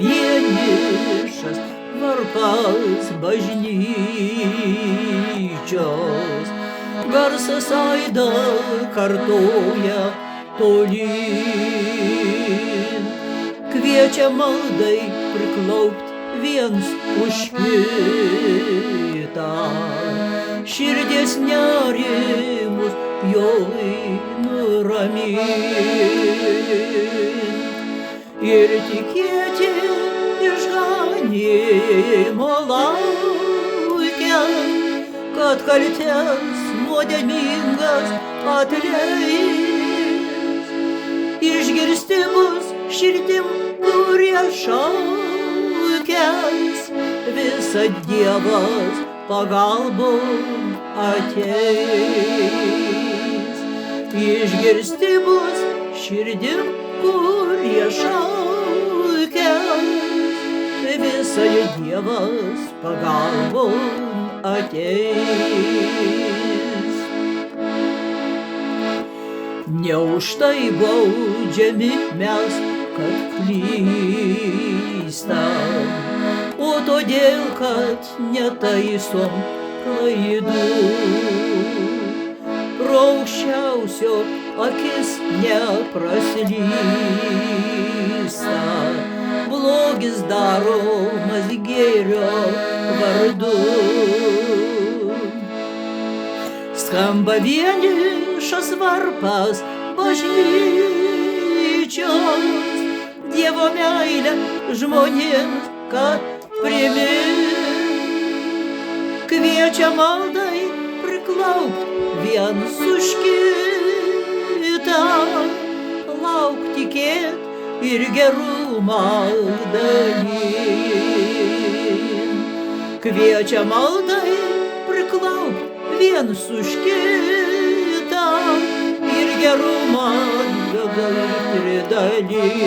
vienišas varpas bažnyčios. Garsas aidą kartoja tolyn, kviečia maldai priklaupt viens už kitą. Širdies nerimus jolai nuramint ir tikėti išganimo laukiant, kad kaltes nuodėmingas atleis. Išgirsti mus širdim, kurie šaukias, visą Dievas pagalbon ateis. Išgirsti mus širdim, kurie šaukias, visą Dievas pagalbon ateis. Ne už tai baudžiami mes, kad klystam, o todėl, kad netaisom klaidų. Pro aukščiausio akis nepraslysta, blogis daromas gėrio vardu. Skamba vienišas varpas bažnyčios, Dievo meilę žmonėms, kad primint. Kviečia maldai priklaupt viens už kitą, laukt, tikėt ir gerumą dalint. Kviečia maldai priklaupt viens už kitą ir gerumą dalint.